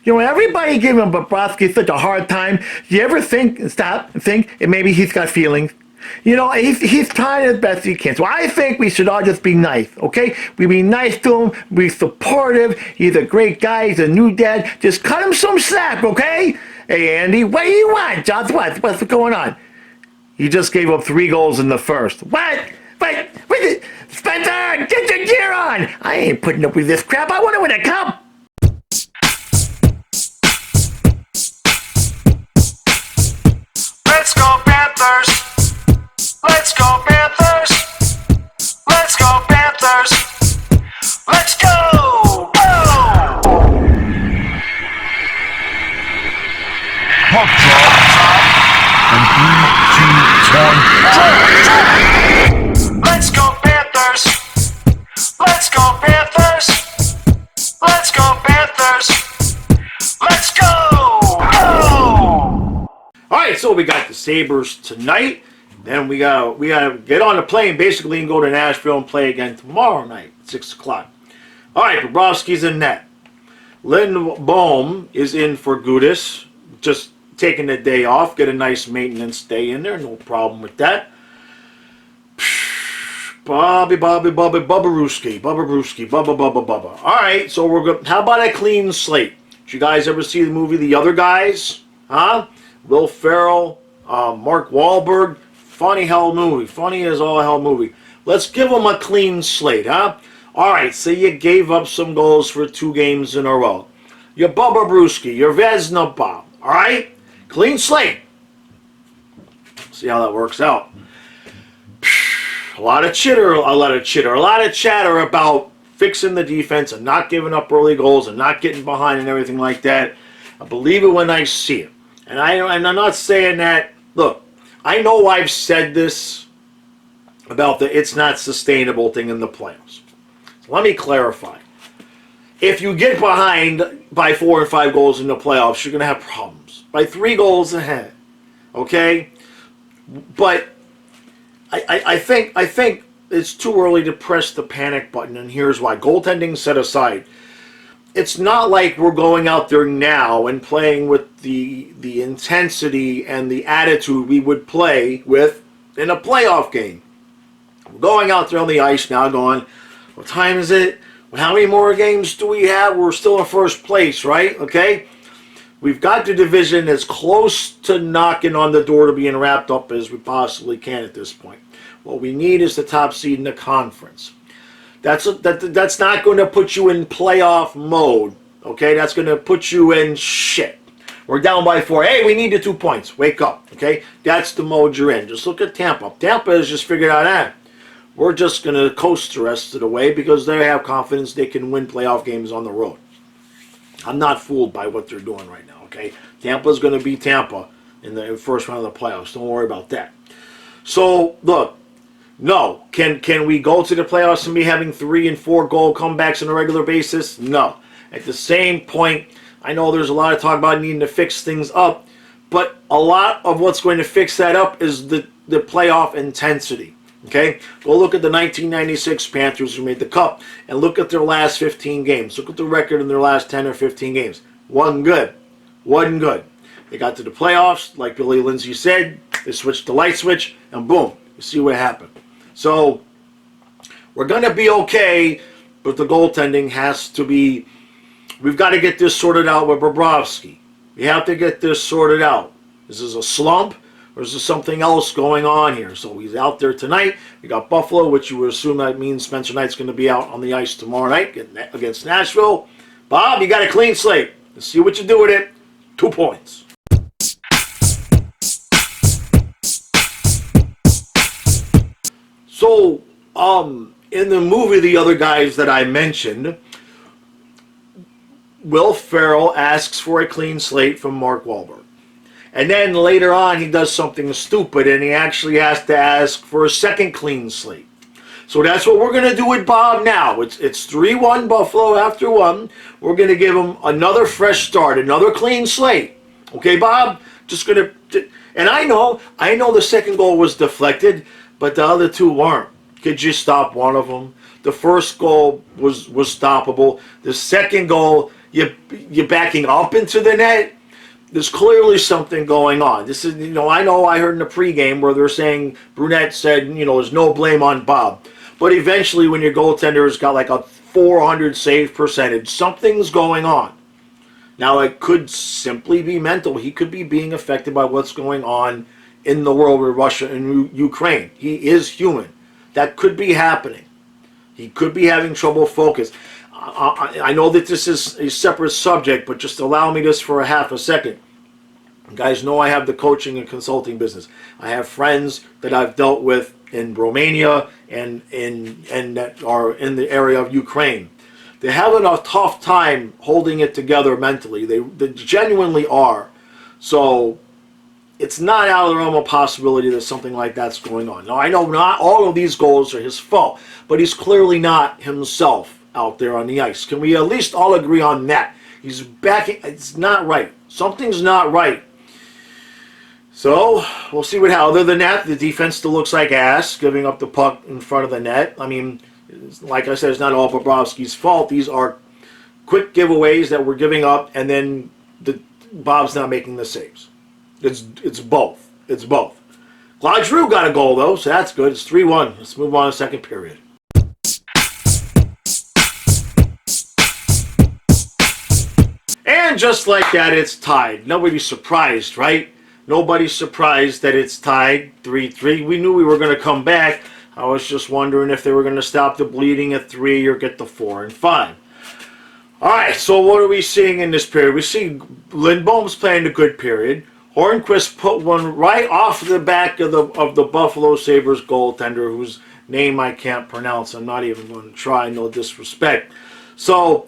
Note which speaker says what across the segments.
Speaker 1: You know, everybody giving Bobrovsky such a hard time. Do you ever stop and think, and maybe he's got feelings? You know, he's trying as best he can. So I think we should all just be nice, okay? We be nice to him, be supportive. He's a great guy. He's a new dad. Just cut him some slack, okay? Hey, Andy, what do you want? Josh, what's going on? He just gave up 3 goals in the first. What? Spencer, get your gear on! I ain't putting up with this crap. I want to win a cup!
Speaker 2: Let's go Panthers! Let's go Panthers! Let's go Panthers! Let's go! Go!
Speaker 3: Puck drop. And 3, 2, 1, drop!
Speaker 2: Let's go Panthers! Let's go Panthers! Let's go Panthers! Let's go! Go!
Speaker 1: All right, so we got the Sabres tonight. Then we gotta get on the plane basically and go to Nashville and play again tomorrow night at 6 o'clock. All right, Bobrovsky's in net. Lindbohm is in for Gudis, just taking the day off. Get a nice maintenance day in there, no problem with that. Bubba. All right, so we're good. How about a clean slate? Did you guys ever see the movie The Other Guys? Huh? Will Ferrell, Mark Wahlberg. Funny hell movie. Funny as all hell movie. Let's give them a clean slate, huh? All right, so you gave up some goals for 2 games in a row. You're Bubba Brewski. You're Vezina Bob. All right? Clean slate. See how that works out. A lot of chatter about fixing the defense and not giving up early goals and not getting behind and everything like that. I believe it when I see it. And I'm not saying that, look, I know I've said this about the it's not sustainable thing in the playoffs. So let me clarify. If you get behind by 4 or 5 goals in the playoffs, you're going to have problems. By 3 goals ahead, okay? But I think it's too early to press the panic button, and here's why. Goaltending set aside. It's not like we're going out there now and playing with the intensity and the attitude we would play with in a playoff game. We're going out there on the ice now going, what time is it? How many more games do we have? We're still in first place, right? Okay? We've got the division as close to knocking on the door to being wrapped up as we possibly can at this point. What we need is the top seed in the conference. That's not going to put you in playoff mode, okay? That's going to put you in shit. We're down by 4. Hey, we need the 2 points. Wake up, okay? That's the mode you're in. Just look at Tampa. Tampa has just figured out that. We're just going to coast the rest of the way because they have confidence they can win playoff games on the road. I'm not fooled by what they're doing right now, okay? Tampa's going to beat Tampa in the first round of the playoffs. Don't worry about that. So, look. No. Can we go to the playoffs and be having 3 and 4 goal comebacks on a regular basis? No. At the same point, I know there's a lot of talk about needing to fix things up, but a lot of what's going to fix that up is the playoff intensity. Okay? Go look at the 1996 Panthers who made the Cup and look at their last 15 games. Look at the record in their last 10 or 15 games. Wasn't good. They got to the playoffs, like Billy Lindsay said, they switched the light switch, and boom, you see what happened. So, we're going to be okay, but the goaltending has to be, we've got to get this sorted out with Bobrovsky. We have to get this sorted out. Is this a slump, or is there something else going on here? So he's out there tonight. We got Buffalo, which you would assume that means Spencer Knight's going to be out on the ice tomorrow night against Nashville. Bob, you got a clean slate. Let's see what you do with it. 2 points. So, in the movie The Other Guys that I mentioned, Will Ferrell asks for a clean slate from Mark Wahlberg. And then later on he does something stupid and he actually has to ask for a second clean slate. So that's what we're going to do with Bob now. It's 3-1 Buffalo after 1. We're going to give him another fresh start, another clean slate. Okay, Bob? Just going to... And I know the second goal was deflected, but the other 2 weren't. Could you stop one of them? The first goal was stoppable. The second goal, you're backing up into the net. There's clearly something going on. This is, I know I heard in the pregame where they're saying, Brunette said, there's no blame on Bob. But eventually when your goaltender's got like a 400 save percentage, something's going on. Now it could simply be mental. He could be being affected by what's going on in the world with Russia and Ukraine. He is human. That could be happening. He could be having trouble focus. I know that this is a separate subject, but just allow me this for a half a second. You guys know I have the coaching and consulting business. I have friends that I've dealt with in Romania and that are in the area of Ukraine. They're having a tough time holding it together mentally. They genuinely are. So it's not out of the realm of possibility that something like that's going on. Now, I know not all of these goals are his fault, but he's clearly not himself out there on the ice. Can we at least all agree on that? He's backing. It's not right. Something's not right. So we'll see what happens. Other than that, the defense still looks like ass, giving up the puck in front of the net. I mean, like I said, it's not all Bobrovsky's fault. These are quick giveaways that we're giving up, and then Bob's not making the saves. It's both. It's both. Claude Giroux got a goal, though, so that's good. It's 3-1. Let's move on to the second period. And just like that, it's tied. Nobody's surprised, right? Nobody's surprised that it's tied 3-3. We knew we were going to come back. I was just wondering if they were going to stop the bleeding at 3 or get the 4 and 5. All right, so what are we seeing in this period? We see Lindbolm's playing a good period. Hornquist put one right off the back of the Buffalo Sabres goaltender, whose name I can't pronounce. I'm not even going to try. No disrespect. So,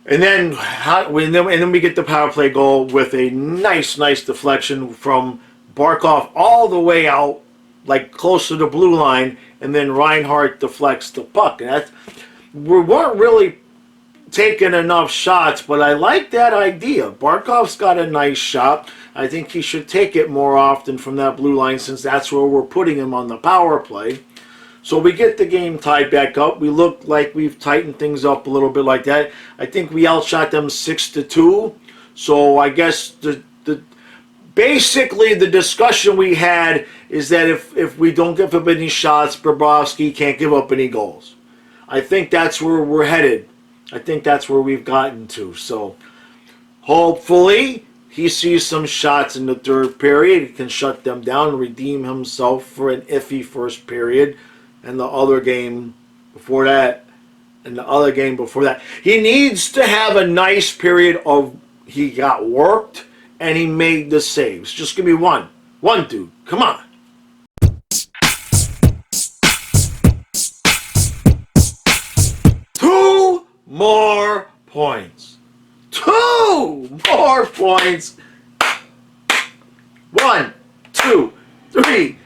Speaker 1: and then we get the power play goal with a nice deflection from Barkov all the way out, like close to the blue line, and then Reinhart deflects the puck. And we weren't really taking enough shots, but I like that idea. Barkov's got a nice shot. I think he should take it more often from that blue line, since that's where we're putting him on the power play. So we get the game tied back up. We look like we've tightened things up a little bit like that. I think we outshot them 6-2. So I guess basically the discussion we had is that if we don't give up any shots, Bobrovsky can't give up any goals. I think that's where we're headed. I think that's where we've gotten to. So hopefully he sees some shots in the third period. He can shut them down and redeem himself for an iffy first period. And the other game before that, and the other game before that. He needs to have a nice period of he got worked and he made the saves. Just give me one. One, dude. Come on. Two more points. 2 more points. 1, 2, 3,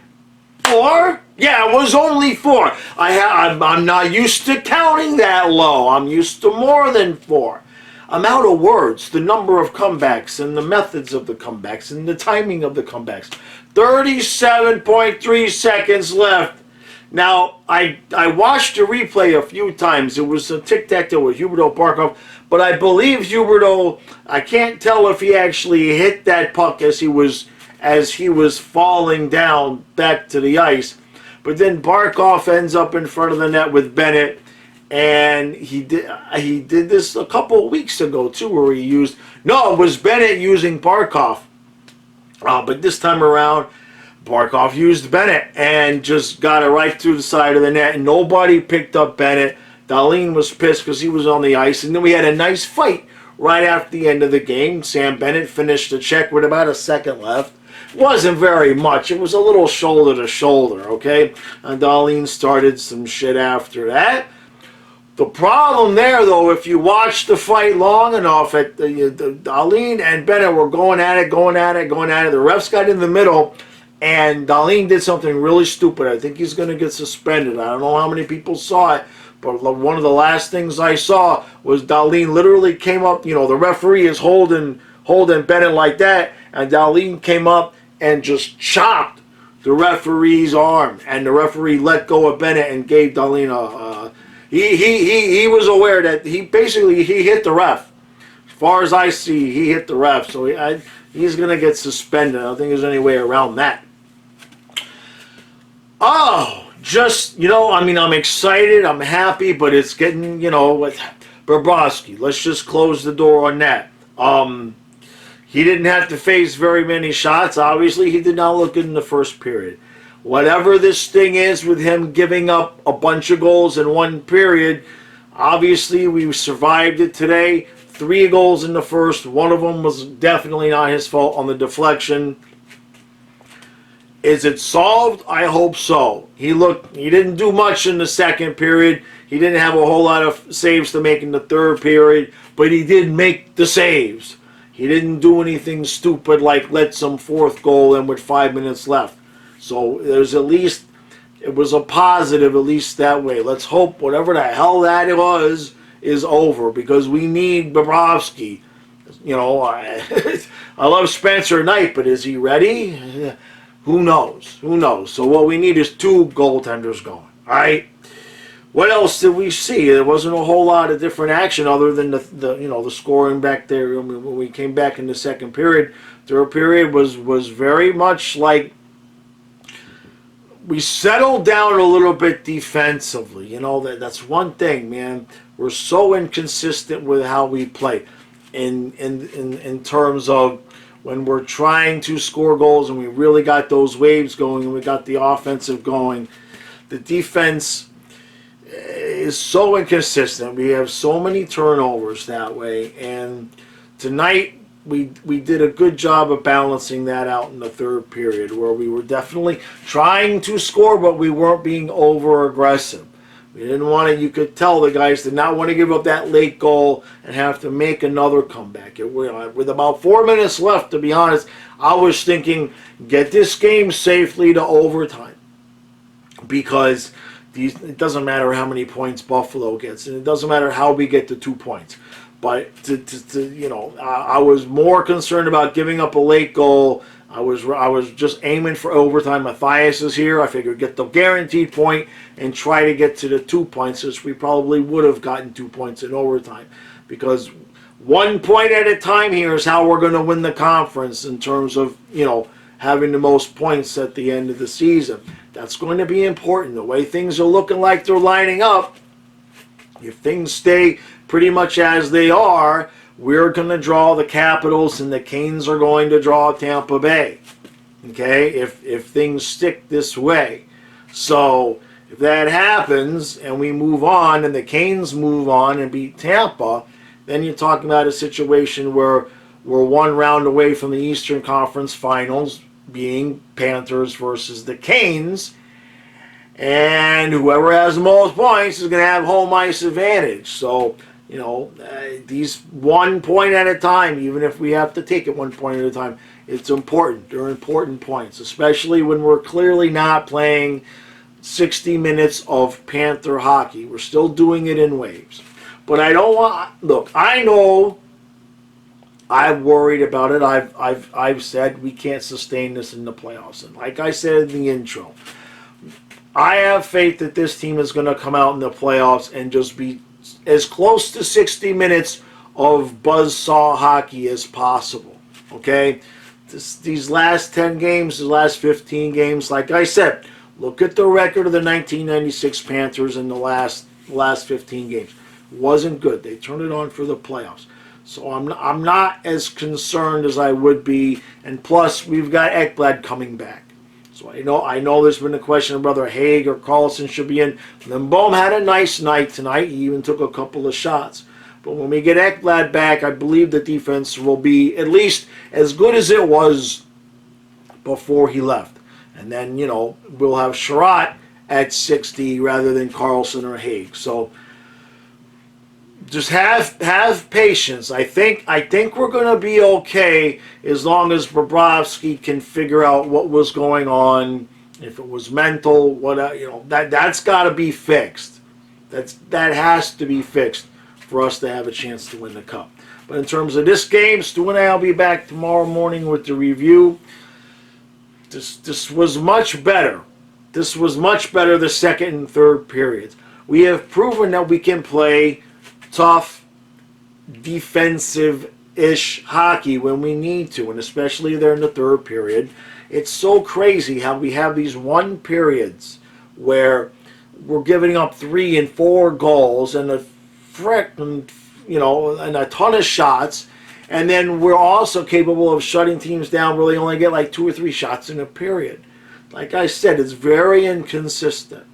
Speaker 1: 4. Yeah, it was only 4. I'm not used to counting that low. I'm used to more than 4. I'm out of words. The number of comebacks and the methods of the comebacks and the timing of the comebacks. 37.3 seconds left. Now, I watched the replay a few times. It was a tic-tac-toe with Huberdeau Barkov, but I believe Huberdeau, I can't tell if he actually hit that puck as he was falling down back to the ice. But then Barkov ends up in front of the net with Bennett, and he did this a couple of weeks ago too, where he used, no, it was Bennett using Barkov, but this time around Barkov used Bennett and just got it right through the side of the net, and nobody picked up Bennett. Dahlin was pissed because he was on the ice, and then we had a nice fight right after the end of the game. Sam Bennett finished the check with about a second left. Wasn't very much. It was a little shoulder to shoulder, okay? And Dahlin started some shit after that. The problem there, though, if you watch the fight long enough, Dahlin and Bennett were going at it. The refs got in the middle, and Dahlin did something really stupid. I think he's going to get suspended. I don't know how many people saw it, but one of the last things I saw was Dahlin literally came up. You know, the referee is holding Bennett like that, and Dahlin came up and just chopped the referee's arm, and the referee let go of Bennett and gave Dahlin he was aware that he hit the ref. far as I see, he hit the ref, so he's going to get suspended. I don't think there's any way around that. Oh, just, I'm excited, I'm happy, but it's getting, with Bobrovsky. Let's just close the door on that. He didn't have to face very many shots. Obviously, he did not look good in the first period. Whatever this thing is with him giving up a bunch of goals in one period, obviously we survived it today. 3 goals in the first. One of them was definitely not his fault on the deflection. Is it solved? I hope so. He didn't do much in the second period. He didn't have a whole lot of saves to make in the third period, but he did make the saves. He didn't do anything stupid like let some fourth goal in with 5 minutes left. So there's it was a positive, at least that way. Let's hope whatever the hell that was is over, because we need Bobrovsky. I love Spencer Knight, but is he ready? Who knows? Who knows? So what we need is 2 goaltenders going. All right. What else did we see? There wasn't a whole lot of different action other than the scoring back there. When we came back in the second period, third period was very much like we settled down a little bit defensively. That's one thing, man. We're so inconsistent with how we play in terms of when we're trying to score goals and we really got those waves going and we got the offensive going. The defense is so inconsistent. We have so many turnovers that way, and tonight we did a good job of balancing that out in the third period, where we were definitely trying to score, but we weren't being over aggressive. We didn't want to. You could tell the guys did not want to give up that late goal and have to make another comeback. With about 4 minutes left, to be honest, I was thinking, get this game safely to overtime, because it doesn't matter how many points Buffalo gets, and it doesn't matter how we get the 2 points. But I was more concerned about giving up a late goal. I was just aiming for overtime. Matthias is here. I figured get the guaranteed point and try to get to the 2 points, since we probably would have gotten 2 points in overtime. Because 1 point at a time here is how we're going to win the conference in terms of, having the most points at the end of the season. That's going to be important. The way things are looking like they're lining up, if things stay pretty much as they are, we're going to draw the Capitals and the Canes are going to draw Tampa Bay. Okay? If things stick this way. So if that happens and we move on and the Canes move on and beat Tampa, then you're talking about a situation where we're 1 round away from the Eastern Conference Finals, being Panthers versus the Canes, and whoever has the most points is going to have home ice advantage. So, these 1 point at a time, even if we have to take it 1 point at a time, it's important. They're important points, especially when we're clearly not playing 60 minutes of Panther hockey. We're still doing it in waves. But I don't want, look, I know I've worried about it. I've said we can't sustain this in the playoffs. And like I said in the intro, I have faith that this team is going to come out in the playoffs and just be as close to 60 minutes of buzzsaw hockey as possible. Okay? These last 10 games, the last 15 games, like I said, look at the record of the 1996 Panthers in the last 15 games. It wasn't good. They turned it on for the playoffs. So I'm not as concerned as I would be. And plus, we've got Ekblad coming back. So I know there's been a question of whether Haig or Carlson should be in. Lindbohm had a nice night tonight. He even took a couple of shots. But when we get Ekblad back, I believe the defense will be at least as good as it was before he left. And then, we'll have Sherratt at 60 rather than Carlson or Haig. So just have patience. I think we're going to be okay as long as Bobrovsky can figure out what was going on. If it was mental, that's got to be fixed. That has to be fixed for us to have a chance to win the cup. But in terms of this game, Stu and I will be back tomorrow morning with the review. This was much better. This was much better the second and third periods. We have proven that we can play tough, defensive-ish hockey when we need to, and especially there in the third period. It's so crazy how we have these one periods where we're giving up 3 and 4 goals and and a ton of shots, and then we're also capable of shutting teams down where they only get like 2 or 3 shots in a period. Like I said, it's very inconsistent.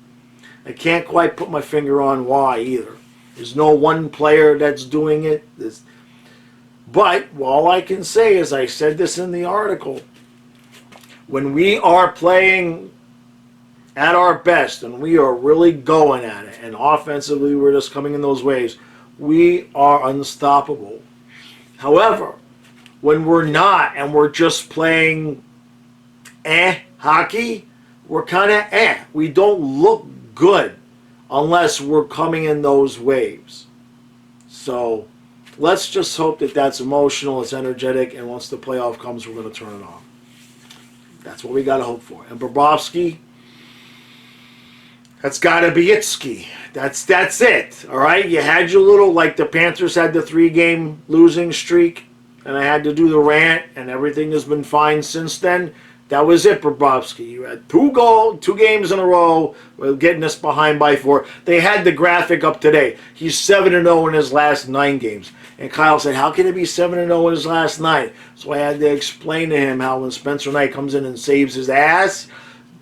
Speaker 1: I can't quite put my finger on why either. There's no one player that's doing it. But all I can say is, I said this in the article, when we are playing at our best and we are really going at it, and offensively we're just coming in those waves, we are unstoppable. However, when we're not and we're just playing hockey, we're kind of We don't look good unless we're coming in those waves. So let's just hope that that's emotional, it's energetic, and once the playoff comes, we're going to turn it on. That's what we got to hope for. And Bobrovsky, that's got to be it, Ski. That's it, all right? You had your little, like the Panthers had the 3-game losing streak, and I had to do the rant, and everything has been fine since then. That was it, Bobrovsky. You had 2 games in a row, getting us behind by 4. They had the graphic up today. He's 7-0 in his last 9 games. And Kyle said, how can it be 7-0 in his last 9? So I had to explain to him how when Spencer Knight comes in and saves his ass,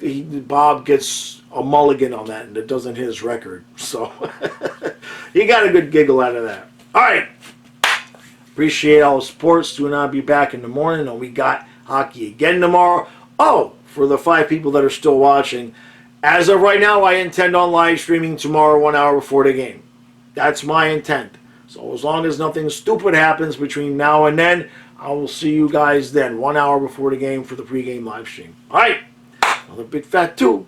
Speaker 1: Bob gets a mulligan on that, and it doesn't hit his record. So he got a good giggle out of that. All right. Appreciate all the support. Stu and I'll be back in the morning, and we got hockey again tomorrow. Oh, for the 5 people that are still watching, as of right now, I intend on live streaming tomorrow 1 hour before the game. That's my intent. So as long as nothing stupid happens between now and then, I will see you guys then 1 hour before the game for the pregame live stream. All right, another big fat 2.